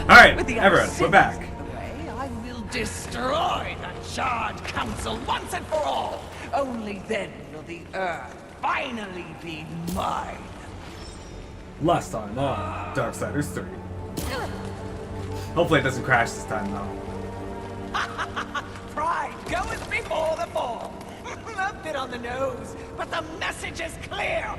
Alright, With the everyone, other we're back. sins out of the way, I will destroy the Charred Council once and for all. Only then will the Earth finally be mine. Last time on Darksiders 3. Hopefully it doesn't crash this time, though. Pride goeth before the fall. A bit on the nose, but the message is clear.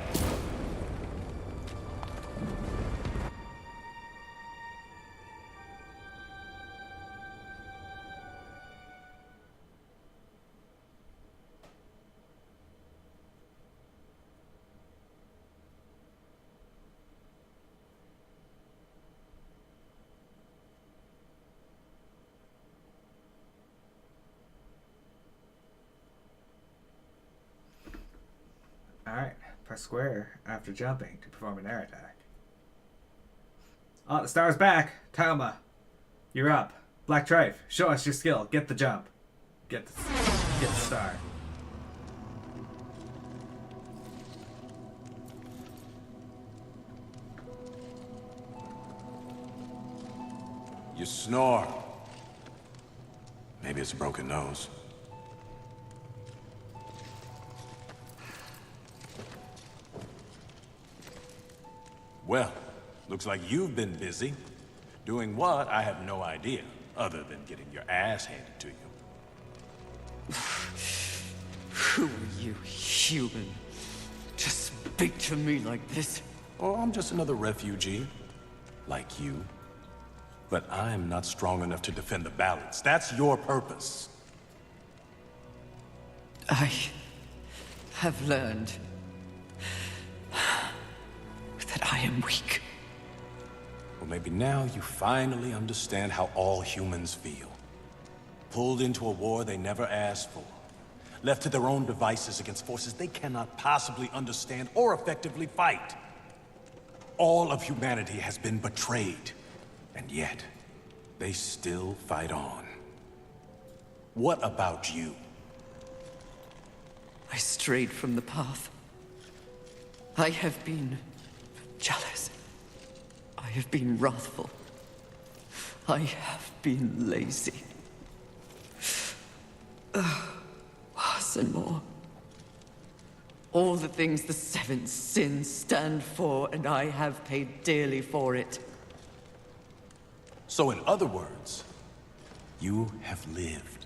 Alright, press square after jumping to perform an air attack. Oh, the star's back! Tauma, you're up. Black Trife, show us your skill. Get the jump. Get the star. You snore. Maybe it's a broken nose. Well, looks like you've been busy. Doing what, I have no idea, other than getting your ass handed to you. Who are you, human? To speak to me like this? Oh, I'm just another refugee, like you. But I'm not strong enough to defend the balance. That's your purpose. I have learned that I am weak. Well, maybe now you finally understand how all humans feel. Pulled into a war they never asked for. Left to their own devices against forces they cannot possibly understand or effectively fight. All of humanity has been betrayed. And yet, they still fight on. What about you? I strayed from the path. I have been jealous. I have been wrathful. I have been lazy. Worse and more. All the things the seventh sins stand for, and I have paid dearly for it. So in other words, you have lived.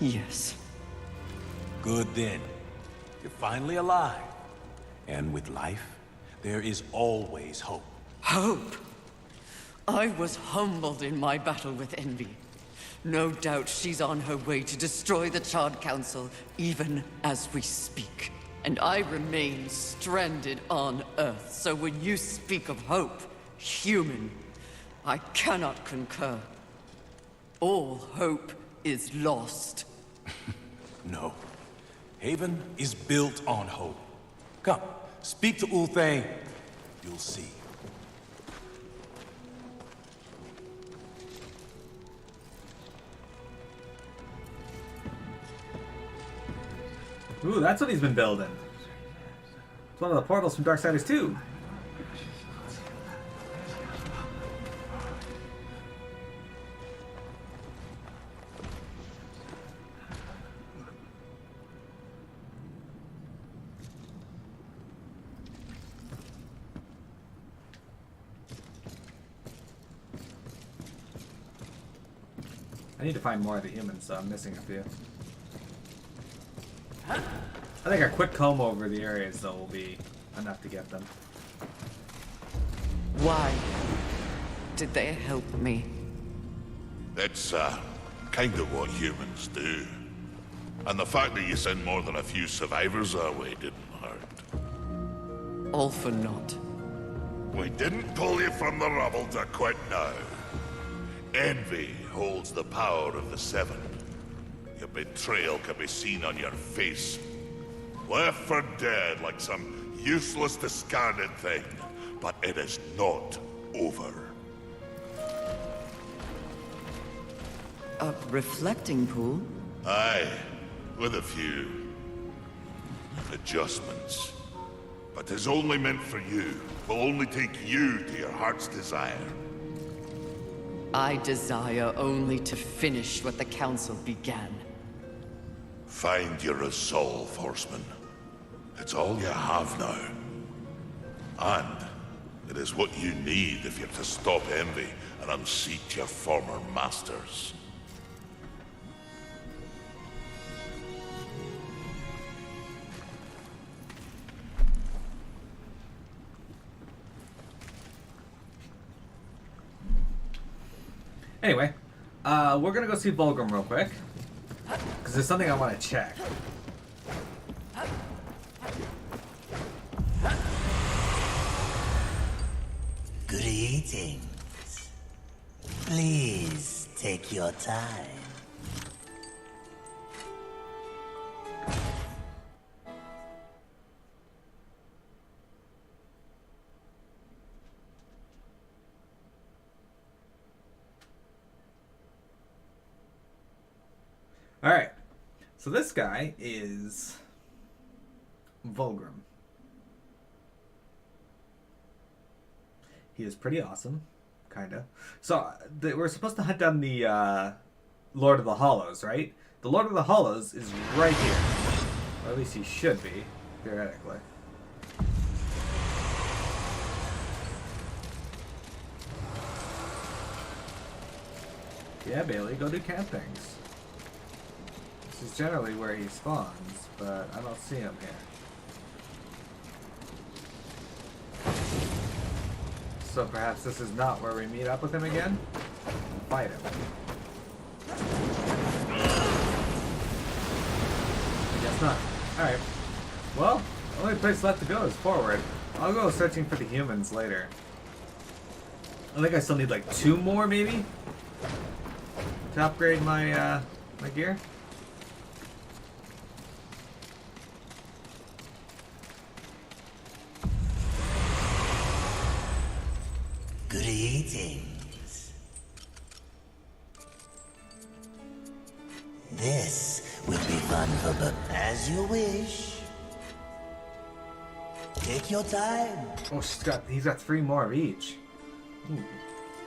Yes. Good then. You're finally alive. And with life, there is always hope. Hope? I was humbled in my battle with Envy. No doubt she's on her way to destroy the Charred Council, even as we speak. And I remain stranded on Earth, so when you speak of hope, human, I cannot concur. All hope is lost. No. Haven is built on hope. Come, speak to Ulthane. You'll see. Ooh, that's what he's been building. It's one of the portals from Darksiders 2. I need to find more of the humans, so I'm missing a few. I think a quick comb over the areas, though, will be enough to get them. Why did they help me? It's, kind of what humans do. And the fact that you sent more than a few survivors our way didn't hurt. All for naught. We didn't pull you from the rubble to quit now. Envy holds the power of the Seven. Your betrayal can be seen on your face. Left for dead like some useless, discarded thing. But it is not over. A reflecting pool? Aye, with a few adjustments. but is only meant for you. Will only take you to your heart's desire. I desire only to finish what the Council began. Find your resolve, horseman. It's all you have now. And it is what you need if you're to stop envy and unseat your former masters. Anyway, we're gonna go see Vulgrim real quick. Because there's something I want to check. Greetings. Please take your time. Alright. So this guy is Vulgrim. He is pretty awesome. Kinda. So, we're supposed to hunt down the Lord of the Hollows, right? The Lord of the Hollows is right here. Or at least he should be, theoretically. Yeah, Bailey, go do camp things. This is generally where he spawns, but I don't see him here. So perhaps this is not where we meet up with him again? And fight him. I guess not. Alright. Well, the only place left to go is forward. I'll go searching for the humans later. I think I still need like 2 more maybe? To upgrade my my gear. Greetings. This will be fun for both. As you wish. Take your time. Oh, he's got 3 more of each. Ooh.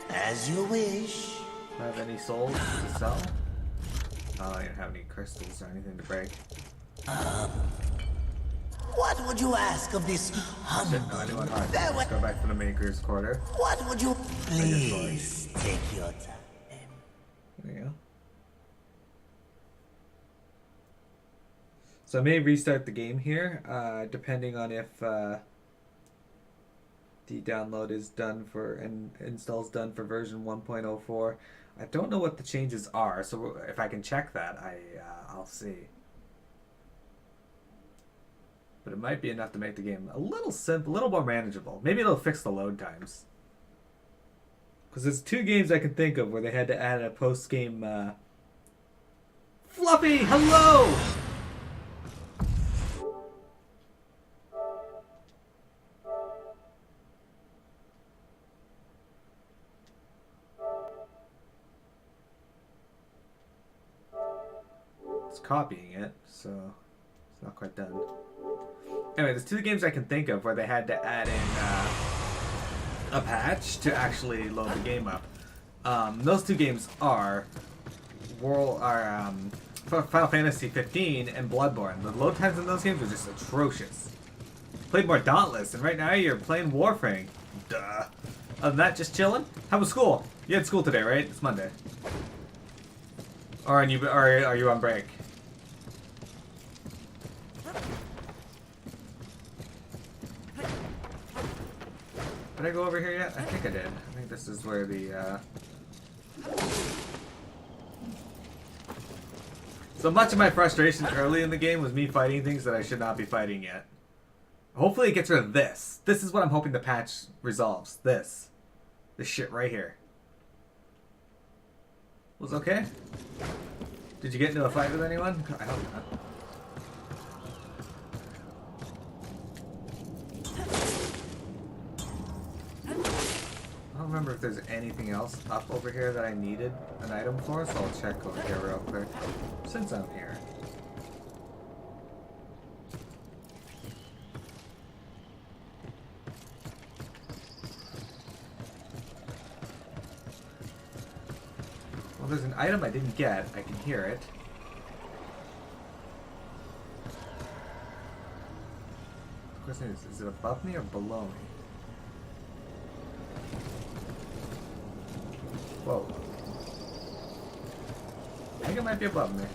As you wish. Have any souls to sell? Oh, I don't have any crystals or anything to break. What would you ask of this humble? No, I want hard. Let's go back to the Maker's Quarter. What would you please take your time? There you go. So I may restart the game here, depending on if the download is done for and install's done for version 1.04. I don't know what the changes are, so if I can check that, I'll see. But it might be enough to make the game a little simple, a little more manageable. Maybe it'll fix the load times. Because there's 2 games I can think of where they had to add a post-game... Fluffy, hello! It's copying it, so it's not quite done. Anyway, there's 2 games I can think of where they had to add in a patch to actually load the game up. Those 2 games are Final Fantasy 15 and Bloodborne. The load times in those games are just atrocious. Played more Dauntless, and right now you're playing Warframe. Duh. Other than that, just chilling. How was school? You had school today, right? It's Monday. Or are you on break? Did I go over here yet? I think I did. I think this is where the, So much of my frustration early in the game was me fighting things that I should not be fighting yet. Hopefully it gets rid of this. This is what I'm hoping the patch resolves. This. This shit right here. Was okay? Did you get into a fight with anyone? I hope not. I don't remember if there's anything else up over here that I needed an item for, so I'll check over here real quick. Since I'm here. Well, there's an item I didn't get. I can hear it. The question is it above me or below me? Whoa. I think it might be above me.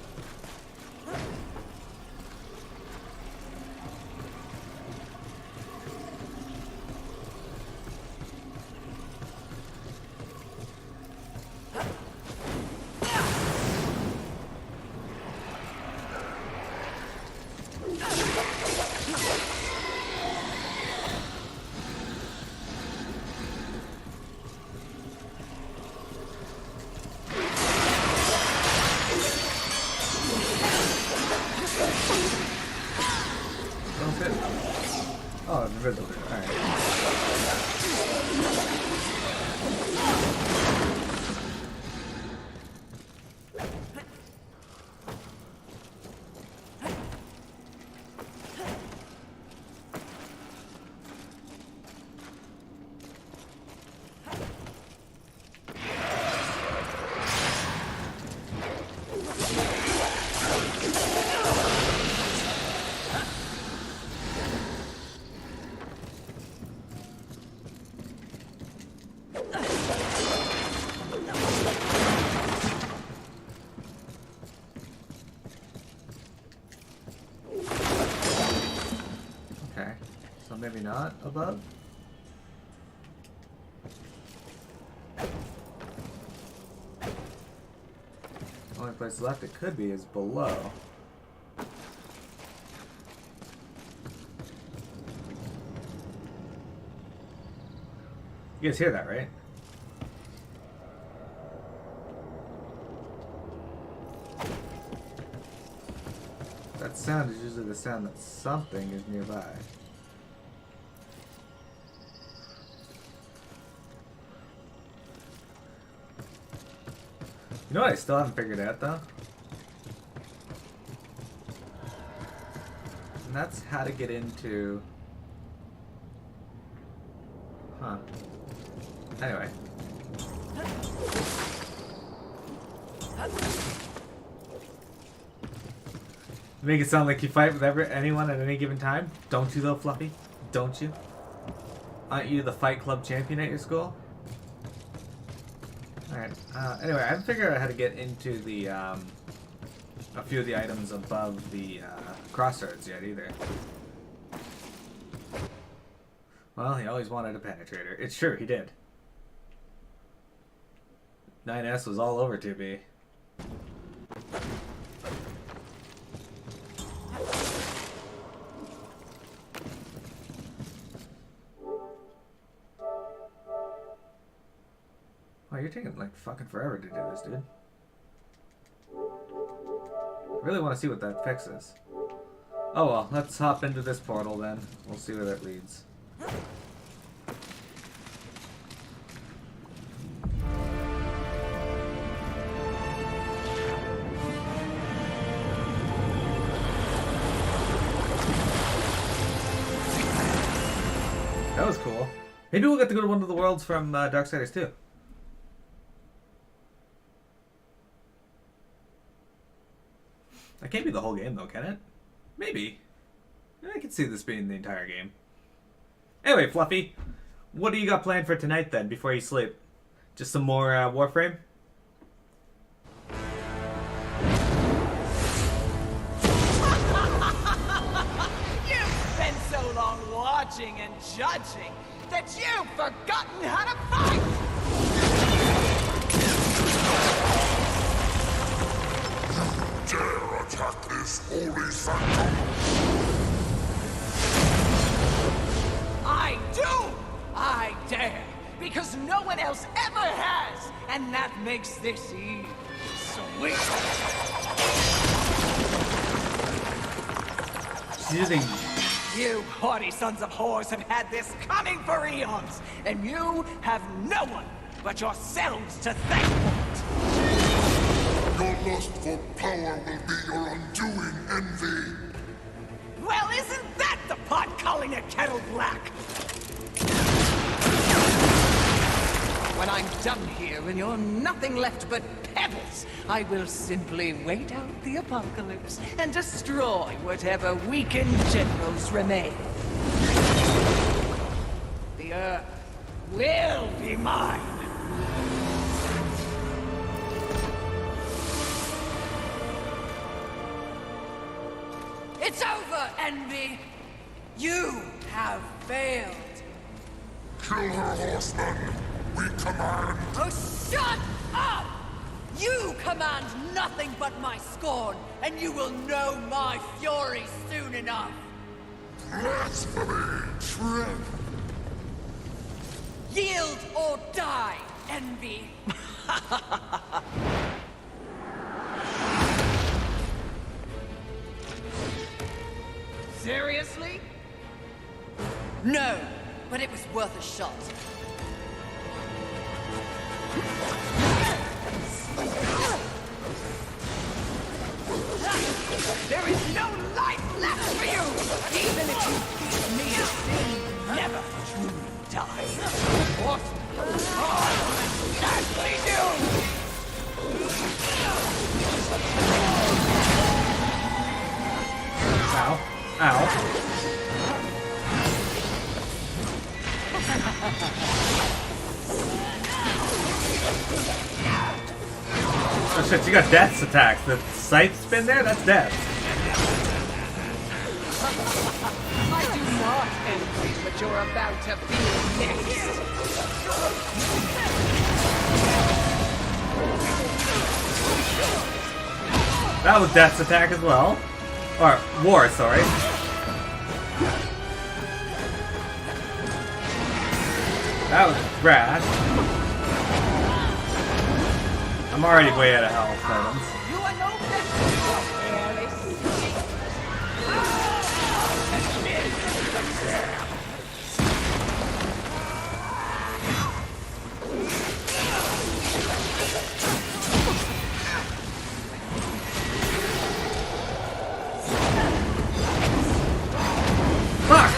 Oh, it's invisible. Alright. So maybe not above? Only place left it could be is below. You guys hear that, right? That sound is usually the sound that something is nearby. You know what I still haven't figured out though? And that's how to get into... Huh. Anyway. Make it sound like you fight with anyone at any given time? Don't you though, Fluffy? Don't you? Aren't you the Fight Club champion at your school? Alright, anyway, I haven't figured out how to get into the, a few of the items above the, crossroads yet either. Well, he always wanted a penetrator. It's true, he did. 9S was all over 2B. Oh, you're taking like fucking forever to do this, dude. I really want to see what that fixes. Oh well, let's hop into this portal then. We'll see where that leads. That was cool. Maybe we'll get to go to one of the worlds from Darksiders too. That can't be the whole game though, can it? Maybe. I can see this being the entire game. Anyway, Fluffy, what do you got planned for tonight then, before you sleep? Just some more Warframe? You've been so long watching and judging that you've forgotten how to fight! Dare attack this holy sanctum! I do! I dare! Because no one else ever has! And that makes this Eve sweet! She's using... You haughty sons of whores have had this coming for eons! And you have no one but yourselves to thank for it! Your lust for power will be your undoing, Envy! Well, isn't that the pot calling a kettle black? When I'm done here and you're nothing left but pebbles, I will simply wait out the apocalypse and destroy whatever weakened generals remain. The Earth will be mine. It's over, Envy! You have failed! Kill her, horseman! We command! Oh, shut up! You command nothing but my scorn, and you will know my fury soon enough! Blasphemy! Trip! Yield or die, Envy! Seriously? No, but it was worth a shot. There is no life left for you! Even if you beat me a sin, never truly die. What? Oh, ghastly doom! Ow. Ow. Oh shit, you got death's attacks. The sight's been there? That's death. I do not envy what you're about to feel next. That was death's attack as well. Or war, sorry. That was rash. I'm already way out of health, Evans. You are no better, Alice. Fuck!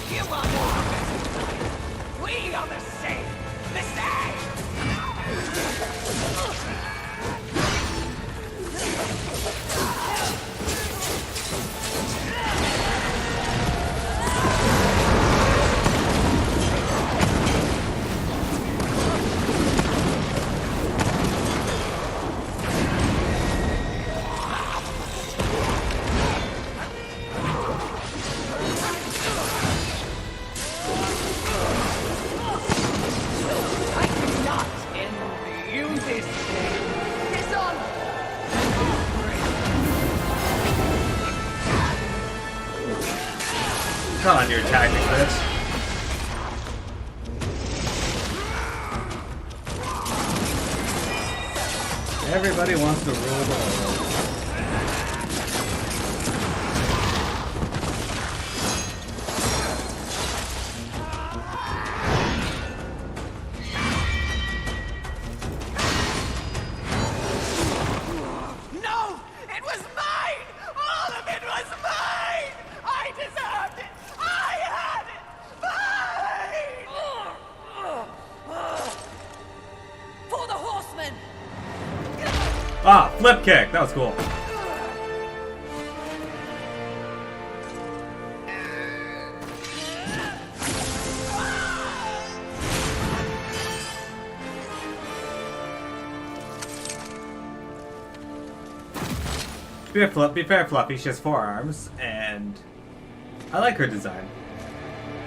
You are we are the same. The same. I cannot envy you this day. Dishonor and disgrace. Come on, your tactic, bitch. Everybody wants to rule the world. No! It was mine! All of it was mine! I deserved it! I had it! Mine! For the horsemen! Ah, flip kick. That was cool. Be fair, Fluffy. She has 4 arms, and I like her design.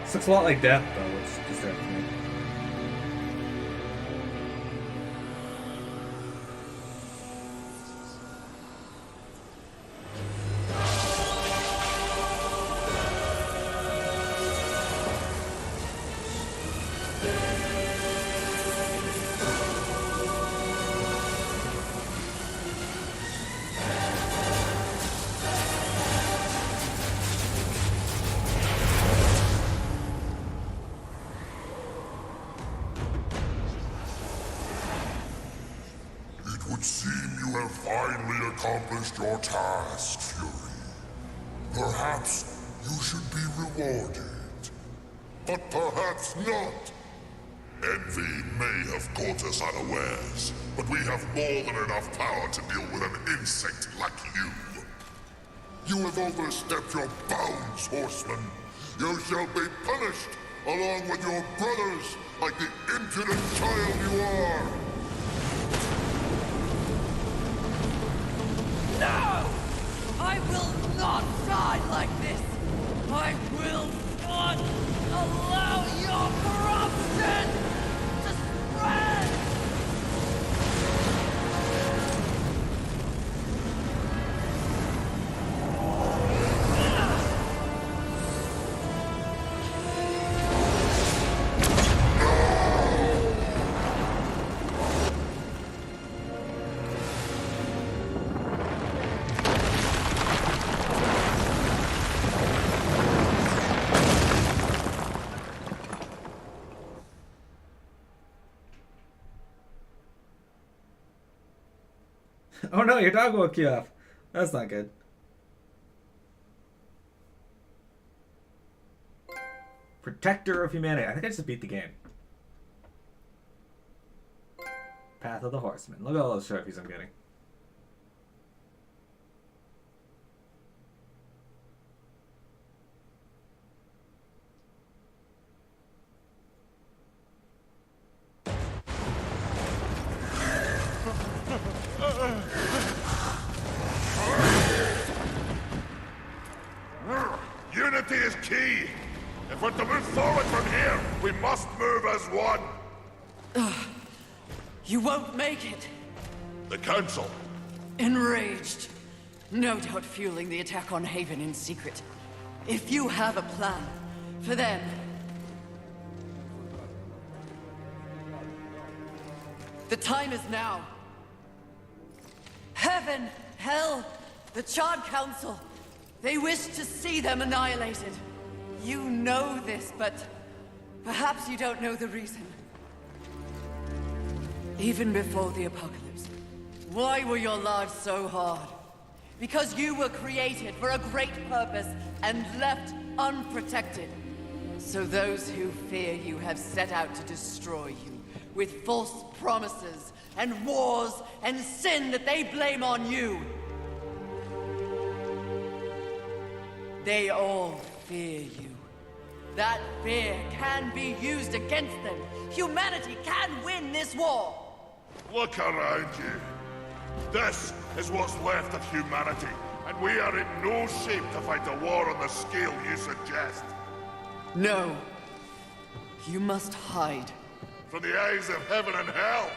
This looks a lot like Death, though, which disturbs me. It would seem you have finally accomplished your task, Fury. Perhaps you should be rewarded. but perhaps not. Envy may have caught us unawares, but we have more than enough power to deal with an insect like you. You have overstepped your bounds, horseman. You shall be punished, along with your brothers, like the impudent child you are. No! I will not die like this! I will not allow your corruption to spread! Oh no, your dog woke you up. That's not good. Protector of Humanity. I think I just beat the game. Path of the Horseman. Look at all those trophies I'm getting. Unity is key. If we're to move forward from here, we must move as one. You won't make it. The Council. Enraged. No doubt fueling the attack on Haven in secret. If you have a plan for them... The time is now. Heaven, hell, the Charred Council. They wish to see them annihilated. You know this, but perhaps you don't know the reason. Even before the apocalypse, why were your lives so hard? Because you were created for a great purpose and left unprotected. So those who fear you have set out to destroy you with false promises and wars and sin that they blame on you. They all fear you. That fear can be used against them. Humanity can win this war. Look around you. This is what's left of humanity, and we are in no shape to fight a war on the scale you suggest. No. You must hide. From the eyes of heaven and hell.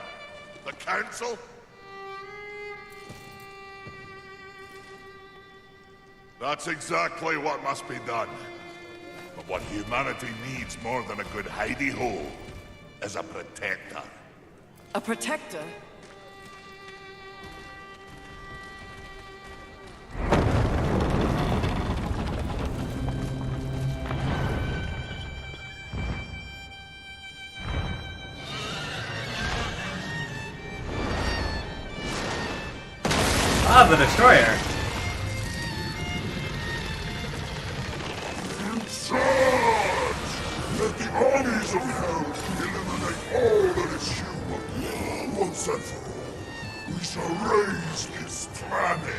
The Council? That's exactly what must be done. But what humanity needs more than a good hidey-hole is a protector. A protector? Ah, the Destroyer. Charge! Let the armies of hell eliminate all that is human. Once and for all, we shall raise this planet.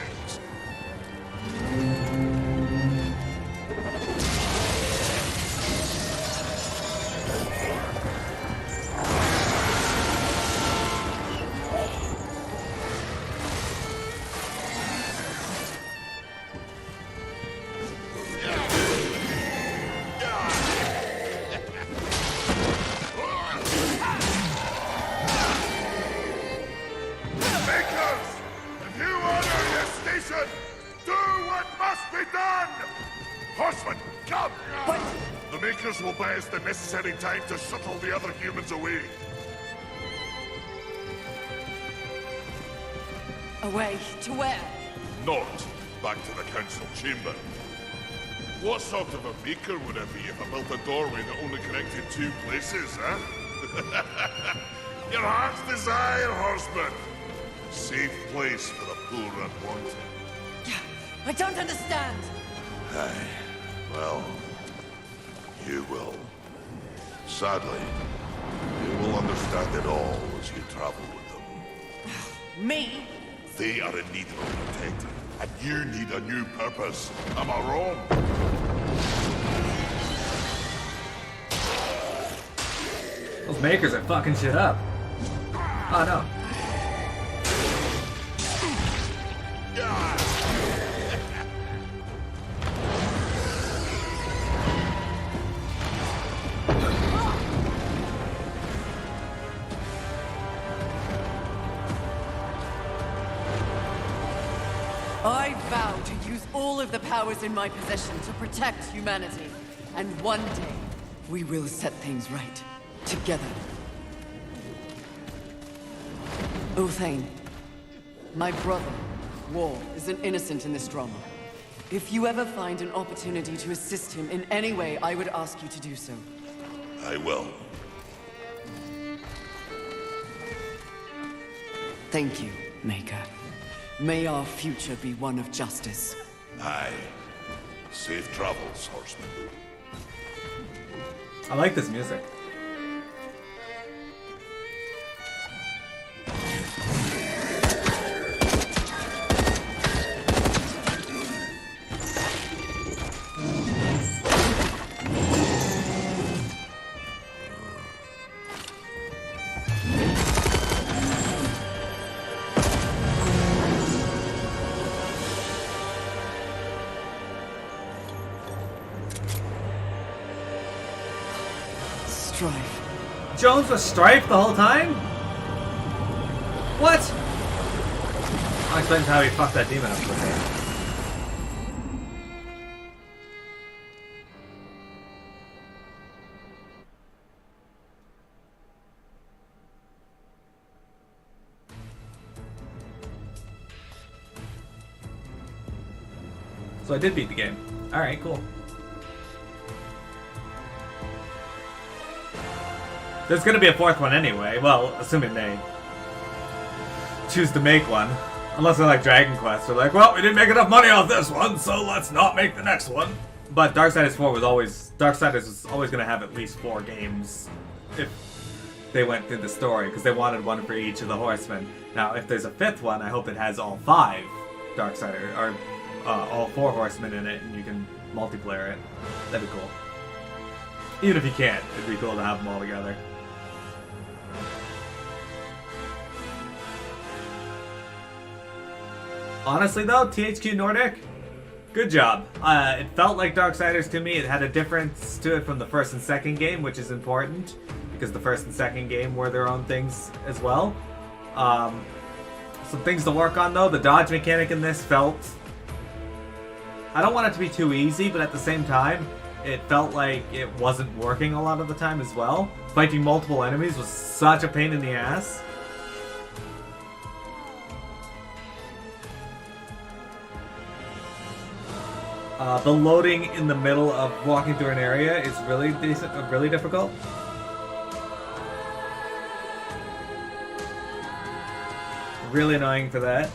Do what must be done! Horseman, come! What? The Makers will buy us the necessary time to shuttle the other humans away. Away to where? Not back to the Council chamber. What sort of a Maker would it be if I built a doorway that only connected two places, huh? Your heart's desire, Horseman. Safe place for the poor and wanted. I don't understand. Aye. Well, you will Sadly, you will understand it all as you travel with them. Me? They are in need of a protector, and you need a new purpose. Am I wrong? Those makers are fucking shit up. Oh no. I vow to use all of the powers in my possession to protect humanity. And one day, we will set things right. Together. Uthane, my brother, War, is an innocent in this drama. If you ever find an opportunity to assist him in any way, I would ask you to do so. I will. Thank you, Maker. May our future be one of justice. Aye. Safe travels, horseman. I like this music. Strife. Jones was Strife the whole time? What? I'll explain how he fucked that demon up quickly. So I did beat the game. Alright, cool. There's gonna be a fourth one anyway. Well, assuming they choose to make one. Unless they're like Dragon Quest. They're like, well, we didn't make enough money off this one, so let's not make the next one. But Darksiders was always gonna have at least 4 games if they went through the story, because they wanted one for each of the horsemen. Now, if there's a 5th one, I hope it has all 5 Darksiders, or all 4 horsemen in it, and you can multiplayer it. That'd be cool. Even if you can't, it'd be cool to have them all together. Honestly though, THQ Nordic, good job. It felt like Darksiders to me. It had a difference to it from the first and second game, which is important, because the first and second game were their own things as well. Some things to work on though. The dodge mechanic in this felt... I don't want it to be too easy, but at the same time, it felt like it wasn't working a lot of the time as well. Fighting multiple enemies was such a pain in the ass. The loading in the middle of walking through an area is really really difficult. Really annoying for that.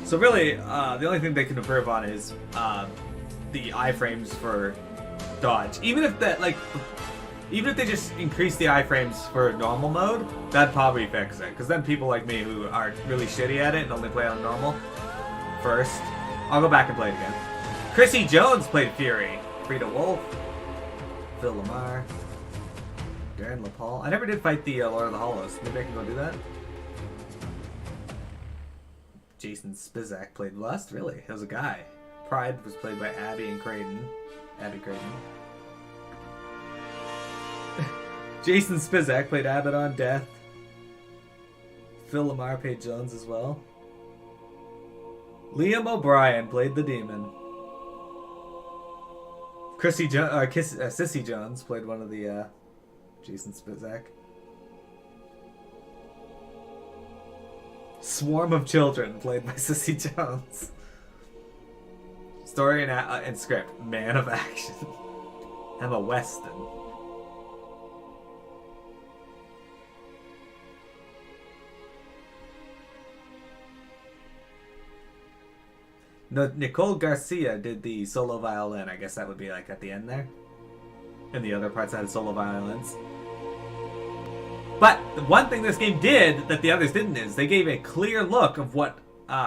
So really, the only thing they can improve on is the iframes for dodge. Even if they just increase the iframes for normal mode, that'd probably fix it. Because then people like me who are really shitty at it and only play on normal first, I'll go back and play it again. Chrissy Jones played Fury. Frida Wolf, Phil Lamar, Darren LaPaul. I never did fight the Lord of the Hollows. Maybe I can go do that. Jason Spizak played Lust. Really? It was a guy. Pride was played by Abby and Creighton. Abby Creighton. Jason Spizak played Abaddon Death. Phil Lamar played Jones as well. Liam O'Brien played the demon. Sissy Jones played one of the Jason Spizak. Swarm of Children played by Sissy Jones. Story and script, Man of Action. Emma Weston. No, Nicole Garcia did the solo violin. I guess that would be like at the end there. in the other parts that had solo violence. But the one thing this game did that the others didn't is they gave a clear look of what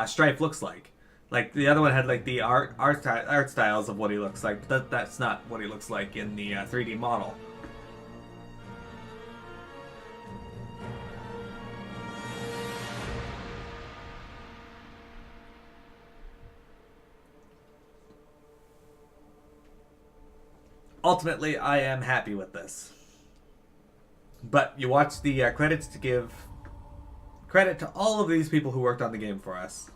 Strife looks like. Like the other one had like the art styles of what he looks like, but that's not what he looks like in the 3D model. Ultimately, I am happy with this. But you watch the credits to give credit to all of these people who worked on the game for us.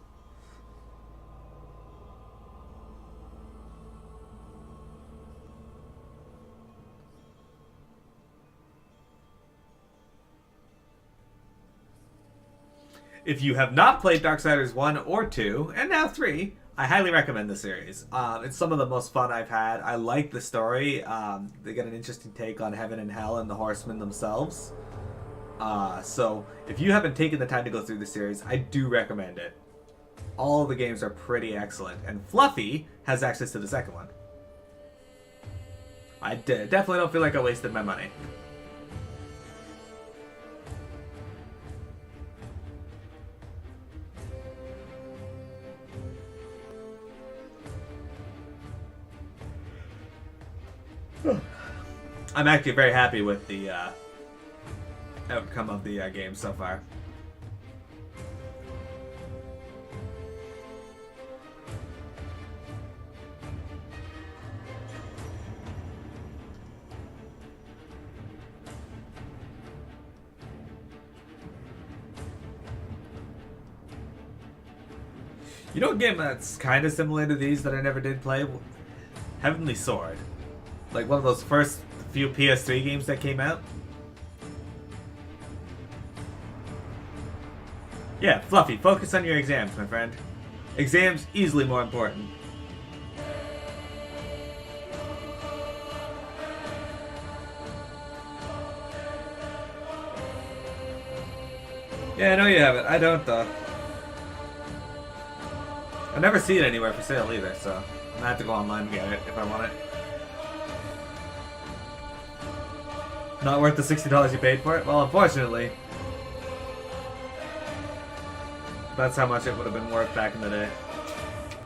If you have not played Darksiders 1 or 2, and now 3, I highly recommend the series. It's some of the most fun I've had. I like the story. They get an interesting take on heaven and hell and the horsemen themselves. So if you haven't taken the time to go through the series, I do recommend it. All of the games are pretty excellent, and Fluffy has access to the second one. I definitely don't feel like I wasted my money. I'm actually very happy with the outcome of the game so far. You know a game that's kind of similar to these that I never did play? Heavenly Sword. Like one of those first few PS3 games that came out. Yeah, Fluffy, focus on your exams, my friend. Exams easily more important. Yeah, I know you have it. I don't, though. I never see it anywhere for sale either, so I'm gonna have to go online and get it if I want it. Not worth the $60 you paid for it? Well, unfortunately, that's how much it would have been worth back in the day.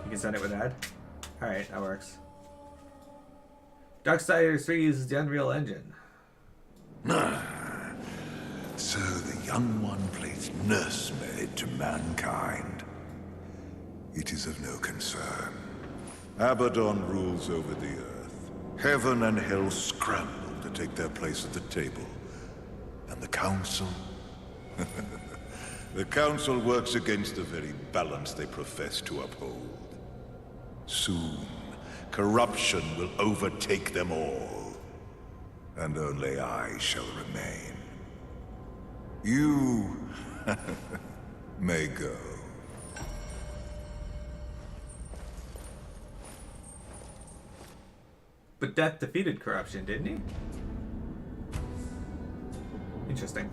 You can send it with ad. Alright, that works. Darksiders 3 uses the Unreal Engine. So the young one plays nursemaid to mankind. It is of no concern. Abaddon rules over the earth. Heaven and hell scramble to take their place at the table. And the Council? The Council works against the very balance they profess to uphold. Soon, corruption will overtake them all. And only I shall remain. You may go. But Death defeated corruption, didn't he? Interesting.